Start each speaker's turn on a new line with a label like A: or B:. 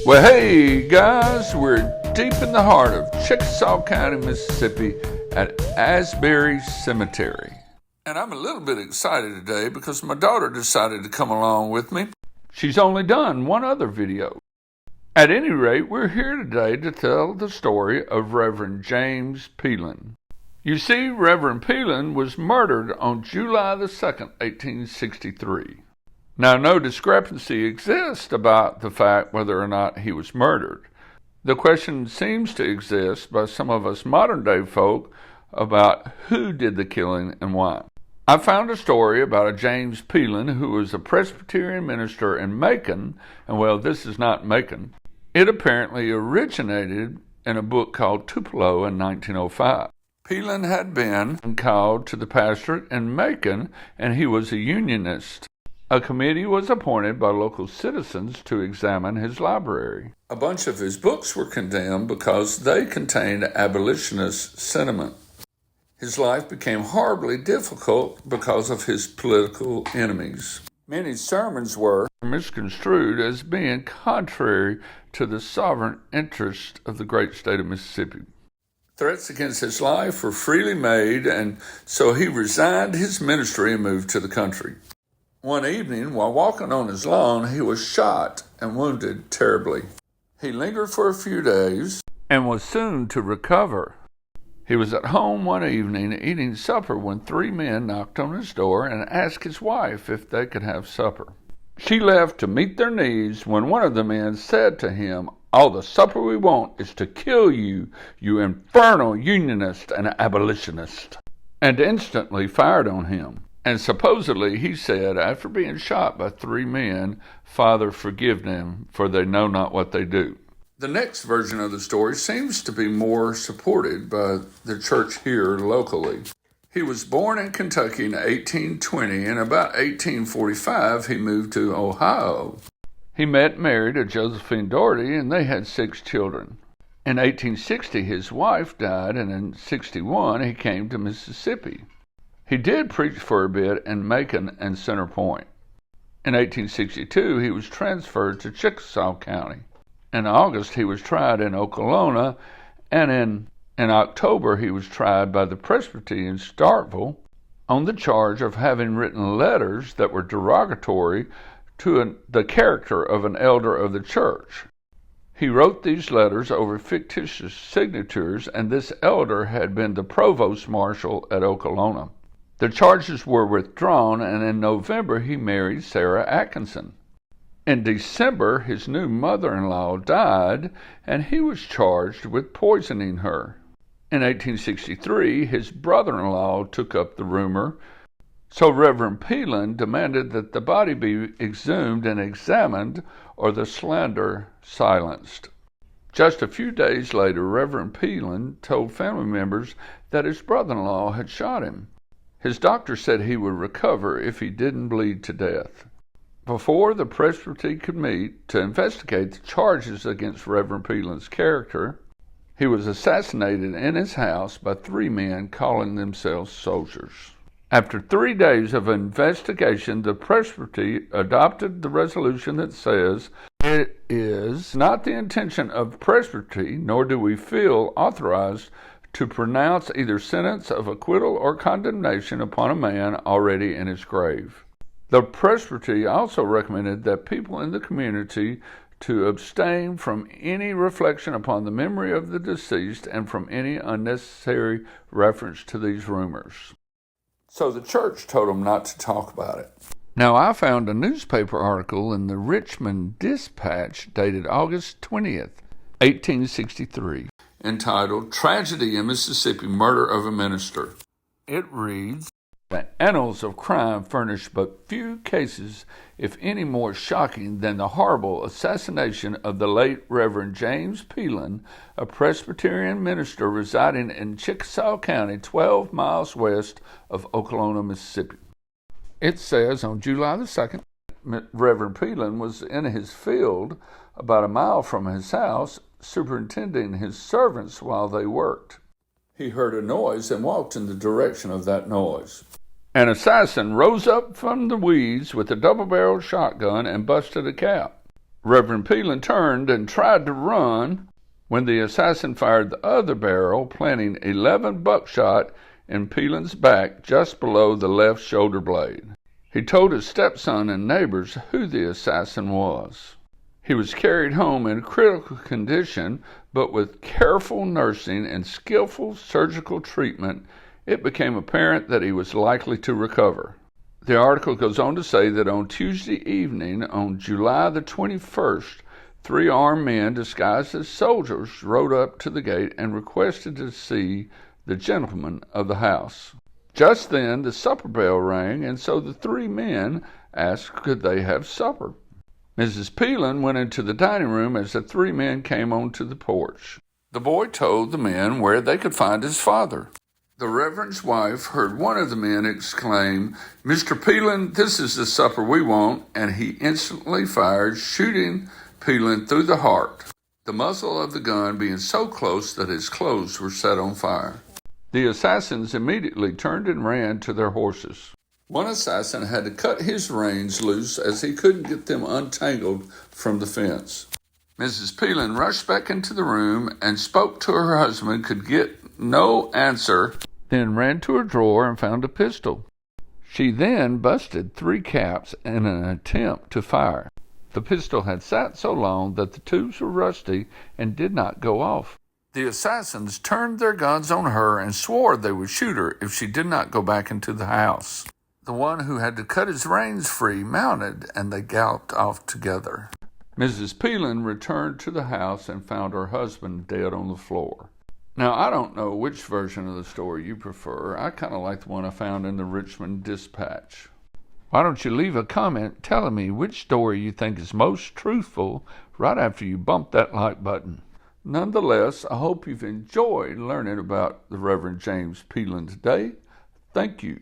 A: Well, hey guys, we're deep in the heart of Chickasaw County, Mississippi at Asbury Cemetery. And I'm a little bit excited today because my daughter decided to come along with me. She's only done one other video. At any rate, we're here today to tell the story of Reverend James Pelan. You see, Reverend Pelan was murdered on July the 2nd, 1863. Now, no discrepancy exists about the fact whether or not he was murdered. The question seems to exist by some of us modern-day folk about who did the killing and why. I found a story about a James Pelan who was a Presbyterian minister in Macon, and well, this is not Macon. It apparently originated in a book called Tupelo in 1905. Pelan had been called to the pastorate in Macon, and he was a Unionist. A committee was appointed by local citizens to examine his library. A bunch of his books were condemned because they contained abolitionist sentiment. His life became horribly difficult because of his political enemies. Many sermons were misconstrued as being contrary to the sovereign interest of the great state of Mississippi. Threats against his life were freely made, and so he resigned his ministry and moved to the country. One evening, while walking on his lawn, he was shot and wounded terribly. He lingered for a few days and was soon to recover. He was at home one evening eating supper when three men knocked on his door and asked his wife if they could have supper. She left to meet their needs when one of the men said to him, "All the supper we want is to kill you, you infernal Unionist and abolitionist," and instantly fired on him. And supposedly he said, after being shot by three men, "Father, forgive them, for they know not what they do." The next version of the story seems to be more supported by the church here locally. He was born in Kentucky in 1820, and about 1845 he moved to Ohio. He met and married a Josephine Doherty, and they had 6 children. In 1860 his wife died, and in 61 he came to Mississippi. He did preach for a bit in Macon and Center Point. In 1862, he was transferred to Chickasaw County. In August, he was tried in Okolona, and in October, he was tried by the Presbytery in Starkville on the charge of having written letters that were derogatory to the character of an elder of the church. He wrote these letters over fictitious signatures, and this elder had been the provost marshal at Okolona. The charges were withdrawn, and in November he married Sarah Atkinson. In December, his new mother-in-law died, and he was charged with poisoning her. In 1863, his brother-in-law took up the rumor, so Reverend Pelan demanded that the body be exhumed and examined, or the slander silenced. Just a few days later, Reverend Pelan told family members that his brother-in-law had shot him. His doctor said he would recover if he didn't bleed to death. Before the Presbytery could meet to investigate the charges against Reverend Pelan's character, he was assassinated in his house by 3 men calling themselves soldiers. After 3 days of investigation, the Presbytery adopted the resolution that says, "It is not the intention of the Presbytery, nor do we feel authorized to pronounce either sentence of acquittal or condemnation upon a man already in his grave." The Presbytery also recommended that people in the community to abstain from any reflection upon the memory of the deceased and from any unnecessary reference to these rumors. So the church told them not to talk about it. Now, I found a newspaper article in the Richmond Dispatch dated August 20th, 1863. Entitled, "Tragedy in Mississippi, Murder of a Minister." It reads, "The annals of crime furnish but few cases, if any, more shocking than the horrible assassination of the late Reverend James Pelan, a Presbyterian minister residing in Chickasaw County, 12 miles west of Okolona, Mississippi." It says on July the 2nd, Reverend Pelan was in his field about a mile from his house, superintending his servants while they worked. He heard a noise and walked in the direction of that noise. An assassin rose up from the weeds with a double-barreled shotgun and busted a cap. Reverend Pelan turned and tried to run when the assassin fired the other barrel, planting 11 buckshot in Pelan's back just below the left shoulder blade. He told his stepson and neighbors who the assassin was. He was carried home in critical condition, but with careful nursing and skillful surgical treatment, it became apparent that he was likely to recover. The article goes on to say that on Tuesday evening, on July the 21st, 3 armed men disguised as soldiers rode up to the gate and requested to see the gentleman of the house. Just then, the supper bell rang, and so the 3 men asked could they have supper. Mrs. Pelan went into the dining room as the 3 men came onto the porch. The boy told the men where they could find his father. The Reverend's wife heard one of the men exclaim, "Mr. Pelan, this is the supper we want," and he instantly fired, shooting Pelan through the heart, the muzzle of the gun being so close that his clothes were set on fire. The assassins immediately turned and ran to their horses. One assassin had to cut his reins loose as he couldn't get them untangled from the fence. Mrs. Pelan rushed back into the room and spoke to her husband, could get no answer, then ran to her drawer and found a pistol. She then busted 3 caps in an attempt to fire. The pistol had sat so long that the tubes were rusty and did not go off. The assassins turned their guns on her and swore they would shoot her if she did not go back into the house. The one who had to cut his reins free mounted, and they galloped off together. Mrs. Pelan returned to the house and found her husband dead on the floor. Now, I don't know which version of the story you prefer. I kind of like the one I found in the Richmond Dispatch. Why don't you leave a comment telling me which story you think is most truthful right after you bump that like button. Nonetheless, I hope you've enjoyed learning about the Reverend James Pelan today. Thank you.